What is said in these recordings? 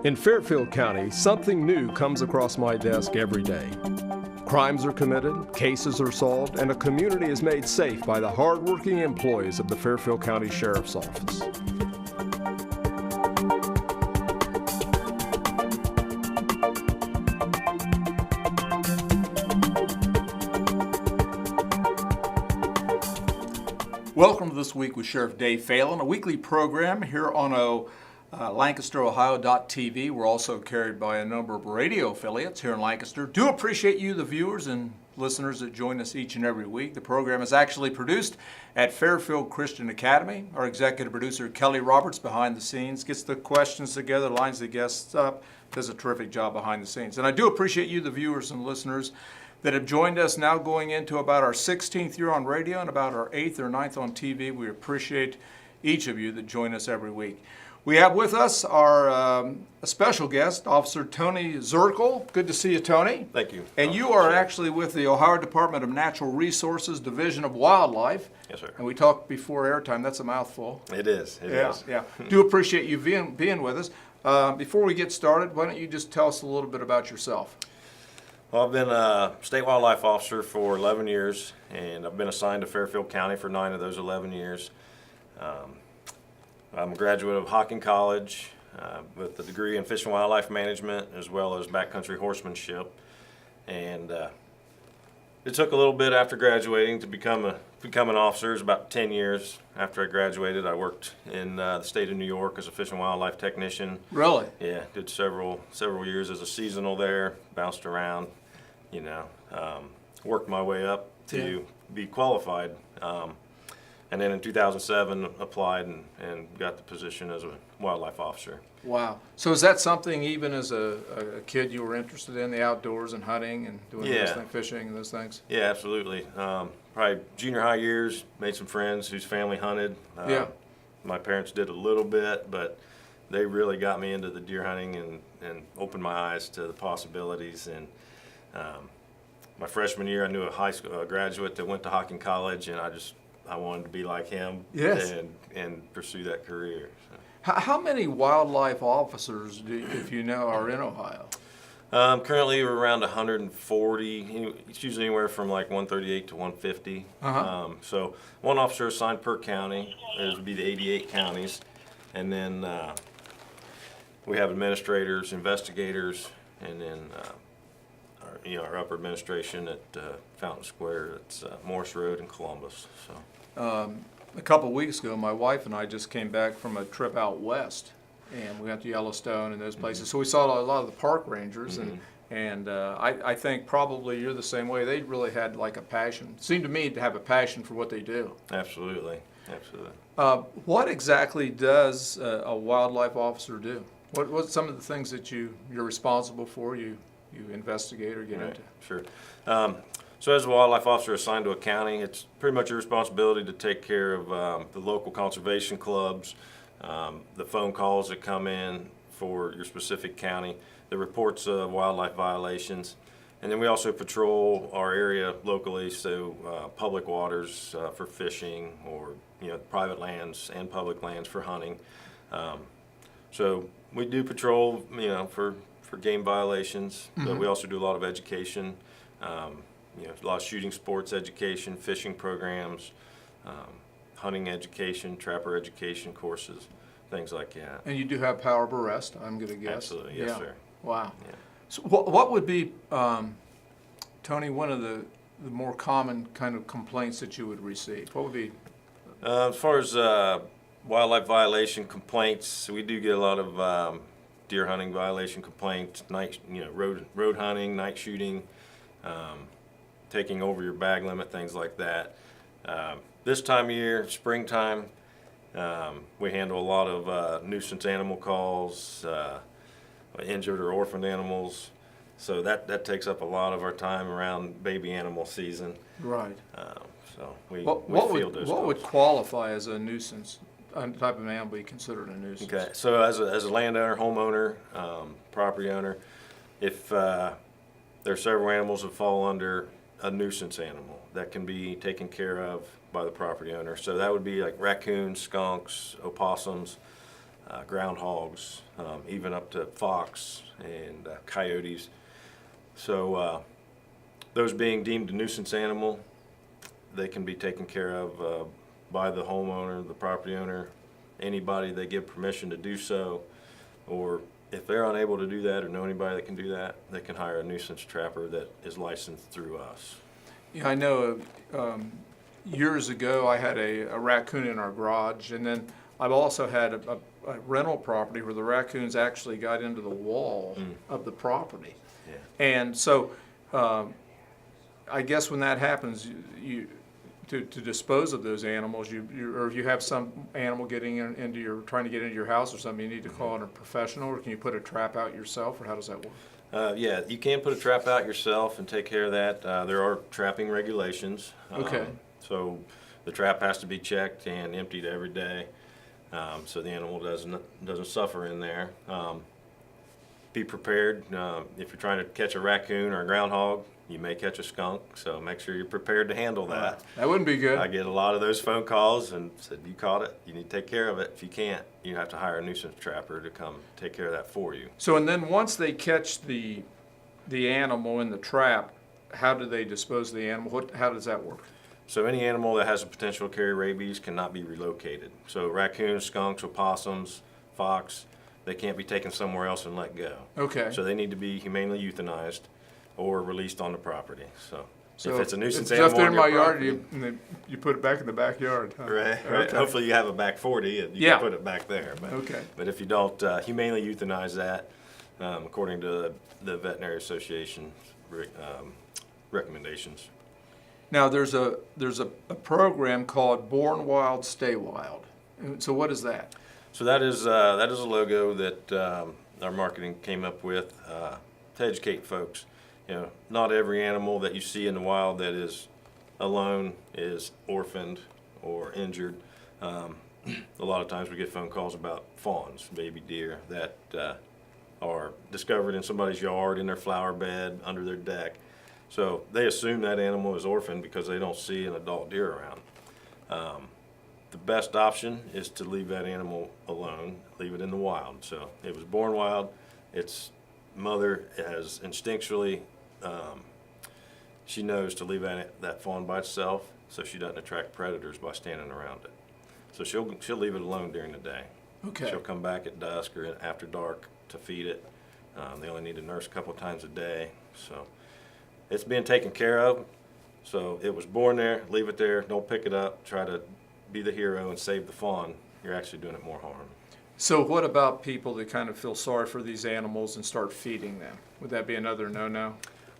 In Fairfield County, something new comes across my desk every day. Crimes are committed, cases are solved, and a community is made safe by the hardworking employees of the Fairfield County Sheriff's Office. Welcome to This Week with Sheriff Dave Phelan, a weekly program here on Lancaster, Ohio.tv. We're also carried by a number of radio affiliates here in Lancaster. Do appreciate you, the viewers and listeners that join us each and every week. The program is actually produced at Fairfield Christian Academy. Our executive producer, Kelly Roberts, behind the scenes, gets the questions together, lines the guests up, does a terrific job behind the scenes. And I do appreciate you, the viewers and listeners that have joined us now going into about our 16th year on radio and about our 8th or 9th on TV. We appreciate each of you that join us every week. We have with us our a special guest, Officer Tony Zerkle. Good to see you, Tony. Thank you. And you are actually with the Ohio Department of Natural Resources, Division of Wildlife. Yes, sir. And we talked before airtime. That's a mouthful. It is. It is. Yeah. Do appreciate you being with us. Before we get started, why don't you just tell us a little bit about yourself? Well, I've been a state wildlife officer for 11 years, and I've been assigned to Fairfield County for 9 of those 11 years. I'm a graduate of Hocking College with a degree in Fish and Wildlife Management as well as backcountry horsemanship. And it took a little bit after graduating to become an officer. It was about 10 years after I graduated. I worked in the state of New York as a fish and wildlife technician. Really? Yeah, did several years as a seasonal there, bounced around, worked my way up to be qualified. And then in 2007, applied and got the position as a wildlife officer. Wow. So is that something even as a kid you were interested in, the outdoors and hunting and doing those things, fishing and those things? Yeah, absolutely. Probably junior high years, made some friends whose family hunted. My parents did a little bit, but they really got me into the deer hunting and opened my eyes to the possibilities. And my freshman year, I knew a high school graduate that went to Hocking College, and I wanted to be like him and pursue that career. So. How many wildlife officers, if you know, are in Ohio? Currently, we're around 140. It's usually anywhere from like 138 to 150. So one officer assigned per county. Those would be the 88 counties. And then we have administrators, investigators, and then our upper administration at Fountain Square. It's Morris Road in Columbus. So. A couple of weeks ago, my wife and I just came back from a trip out west, and we went to Yellowstone and those places. So we saw a lot of the park rangers, and I think probably you're the same way. They really had like a passion. Seemed to me to have a passion for what they do. Absolutely. What exactly does a wildlife officer do? What's some of the things that you're responsible for? You investigate or get into? Sure. So as a wildlife officer assigned to a county, it's pretty much your responsibility to take care of the local conservation clubs, the phone calls that come in for your specific county, the reports of wildlife violations, and then we also patrol our area locally, so public waters for fishing, or private lands and public lands for hunting. So we do patrol, for game violations, but we also do a lot of education. A lot of shooting sports education, fishing programs, hunting education, trapper education courses, things like that. And you do have power of arrest, I'm going to guess. Absolutely, yes, sir. Wow. Yeah. So what would be, Tony, one of the more common kind of complaints that you would receive? What would be? As far as wildlife violation complaints, we do get a lot of deer hunting violation complaints, night, road hunting, night shooting. Taking over your bag limit, things like that. This time of year, springtime, we handle a lot of nuisance animal calls, injured or orphaned animals. So that takes up a lot of our time around baby animal season. Right. So we field those calls. What would qualify as a nuisance? Type of animal be considered a nuisance? Okay, so as a landowner, homeowner, property owner, if there are several animals that fall under a nuisance animal that can be taken care of by the property owner. So that would be like raccoons, skunks, opossums, groundhogs, even up to fox and coyotes. So those being deemed a nuisance animal, they can be taken care of by the homeowner, the property owner, anybody they give permission to do so, or if they're unable to do that or know anybody that can do that, they can hire a nuisance trapper that is licensed through us. Yeah, I know years ago I had a raccoon in our garage, and then I've also had a rental property where the raccoons actually got into the wall of the property. Yeah. And so I guess when that happens, to dispose of those animals, or if you have some animal getting trying to get into your house or something, you need to call in a professional, or can you put a trap out yourself, or how does that work? Yeah, you can put a trap out yourself and take care of that. There are trapping regulations. Okay. So the trap has to be checked and emptied every day, so the animal doesn't suffer in there. Be prepared. If you're trying to catch a raccoon or a groundhog, you may catch a skunk, so make sure you're prepared to handle that. That wouldn't be good. I get a lot of those phone calls and said, you caught it, you need to take care of it. If you can't, you have to hire a nuisance trapper to come take care of that for you. So, and then once they catch the animal in the trap, how do they dispose of the animal? How does that work? So any animal that has a potential to carry rabies cannot be relocated. So raccoons, skunks, opossums, fox, they can't be taken somewhere else and let go. Okay. So they need to be humanely euthanized or released on the property. So if it's a nuisance it's animal left there on in your my yard, property, you put it back in the backyard. Huh? right. Okay. Hopefully you have a back 40 and you Yeah. can put it back there. But, Okay. but if you don't, humanely euthanize that, according to the Veterinary Association recommendations. Now there's a program called Born Wild, Stay Wild. So what is that? So that is a logo that our marketing came up with to educate folks. You know, not every animal that you see in the wild that is alone is orphaned or injured. A lot of times we get phone calls about fawns, baby deer, that are discovered in somebody's yard, in their flower bed, under their deck. So they assume that animal is orphaned because they don't see an adult deer around. The best option is to leave that animal alone, leave it in the wild. So it was born wild. Its mother has instinctually, she knows to leave that fawn by itself so she doesn't attract predators by standing around it. So she'll leave it alone during the day. Okay. She'll come back at dusk or after dark to feed it. They only need to nurse a couple of times a day. So it's being taken care of. So it was born there, leave it there, don't pick it up, try to be the hero and save the fawn. You're actually doing it more harm. So what about people that kind of feel sorry for these animals and start feeding them? Would that be another no-no?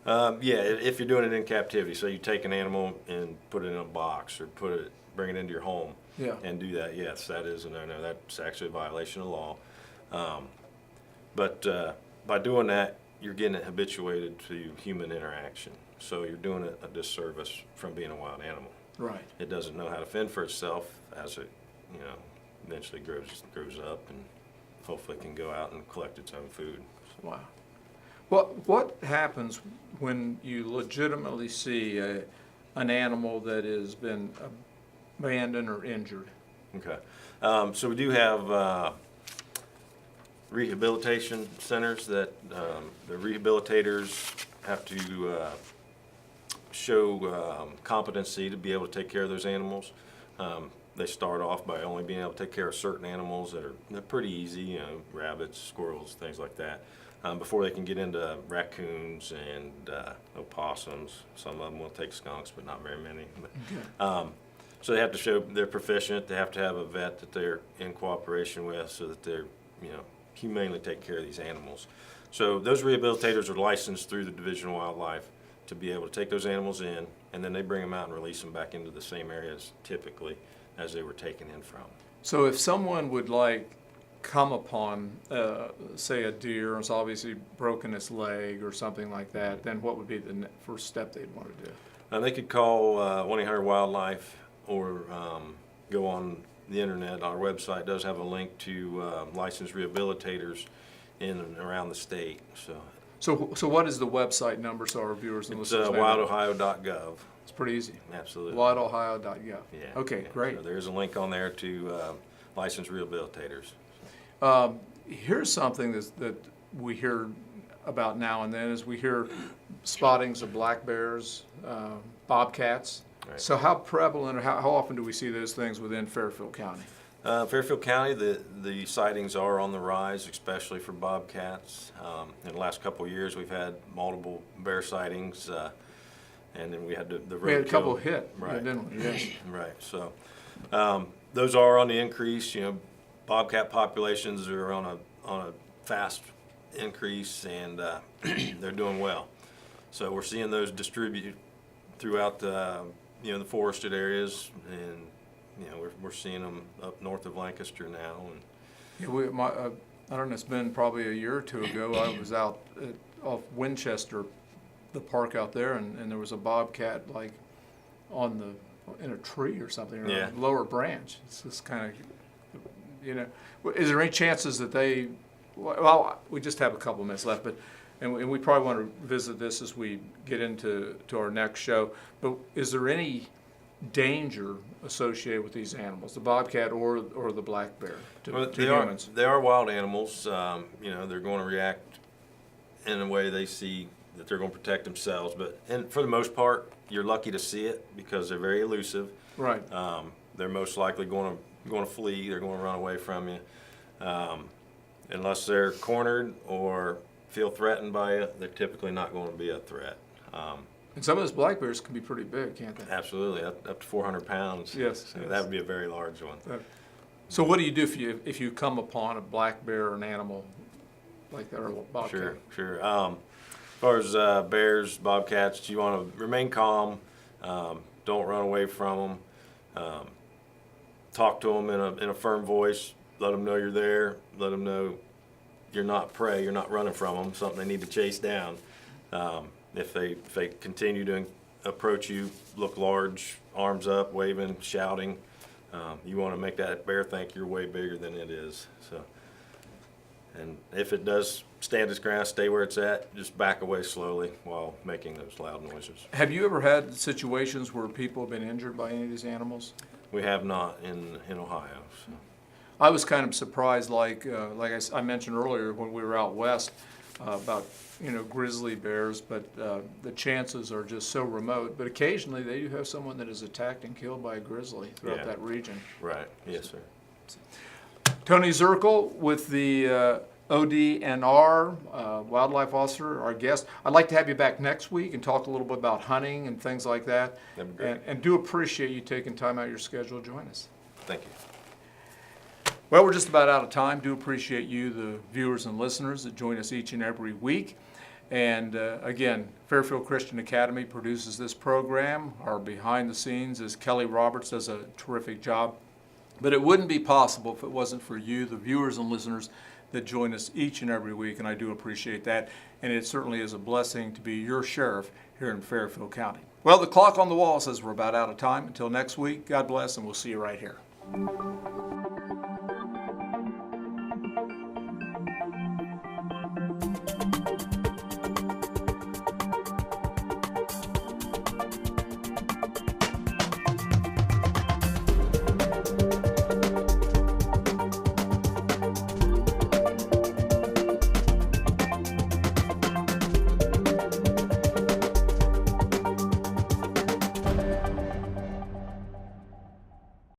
Yeah, if you're doing it in captivity, so you take an animal and put it in a box or bring it into your home and do that, yes, that is a no-no. That's actually a violation of law. But by doing that, you're getting it habituated to human interaction. So you're doing it a disservice from being a wild animal. Right. It doesn't know how to fend for itself as it, eventually grows up and hopefully can go out and collect its own food. Wow. What happens when you legitimately see an animal that has been abandoned or injured? Okay. So we do have rehabilitation centers that the rehabilitators have to show competency to be able to take care of those animals. They start off by only being able to take care of certain animals they're pretty easy, rabbits, squirrels, things like that, before they can get into raccoons and opossums. Some of them will take skunks, but not very many. Okay. So they have to show they're proficient. They have to have a vet that they're in cooperation with so that they're, humanely take care of these animals. So those rehabilitators are licensed through the Division of Wildlife to be able to take those animals in, and then they bring them out and release them back into the same areas typically as they were taken in from. So if someone would come upon, say, a deer and it's obviously broken its leg or something like that, then what would be the first step they'd want to do? They could call 1-800 Wildlife or go on the internet. Our website does have a link to licensed rehabilitators in and around the state. So So what is the website number so our viewers and It's listeners may know? wildohio.gov. It's pretty easy. Absolutely. wildohio.gov. Yeah. Okay, Yeah. great. So there's a link on there to licensed rehabilitators. Here's something that we hear about now and then is we hear spottings of black bears, bobcats. Right. So how prevalent or how often do we see those things within Fairfield County? Fairfield County, the sightings are on the rise, especially for bobcats. In the last couple of years, we've had multiple bear sightings, and then we had the roadkill. We had a couple hit, right? Didn't we? Yes. Right. So those are on the increase. You know, bobcat populations are on a fast increase, and they're doing well. So we're seeing those distribute throughout the the forested areas, and we're seeing them up north of Lancaster now. And Yeah, I don't know, it's been probably a year or two ago, I was out off Winchester, the park out there, and there was a bobcat like in a tree or something, or Yeah. a lower branch. It's just kind of, is there any chances that they, well, we just have a couple minutes left, but, and we probably want to visit this as we get into our next show, but is there any danger associated with these animals, the bobcat or the black bear, to humans? They are wild animals. They're going to react in a way they see that they're going to protect themselves. And for the most part, you're lucky to see it because they're very elusive. Right. They're most likely going to flee. They're going to run away from you, unless they're cornered or feel threatened by you. They're typically not going to be a threat. And some of those black bears can be pretty big, can't they? Absolutely, up to 400 pounds. Yes, So yes. that would be a very large one. So what do you do if you come upon a black bear or an animal like that, or a bobcat? Sure. As far as bears, bobcats, you want to remain calm. Don't run away from them. Talk to them in a firm voice. Let them know you're there. Let them know you're not prey. You're not running from them. Something they need to chase down. If they continue to approach you, look large, arms up, waving, shouting, you want to make that bear think you're way bigger than it is. So, and if it does stand its ground, stay where it's at, just back away slowly while making those loud noises. Have you ever had situations where people have been injured by any of these animals? We have not in Ohio. So. I was kind of surprised, like I mentioned earlier when we were out west, about grizzly bears, but the chances are just so remote. But occasionally they do have someone that is attacked and killed by a grizzly throughout that region. Right. Yes, sir. Tony Zerkle with the ODNR Wildlife Officer, our guest. I'd like to have you back next week and talk a little bit about hunting and things like that. That'd be great. And do appreciate you taking time out of your schedule to join us. Thank you. Well, we're just about out of time. Do appreciate you, the viewers and listeners that join us each and every week. And again, Fairfield Christian Academy produces this program. Our behind the scenes is Kelly Roberts, does a terrific job. But it wouldn't be possible if it wasn't for you, the viewers and listeners that join us each and every week, and I do appreciate that. And it certainly is a blessing to be your sheriff here in Fairfield County. Well, the clock on the wall says we're about out of time. Until next week, God bless, and we'll see you right here.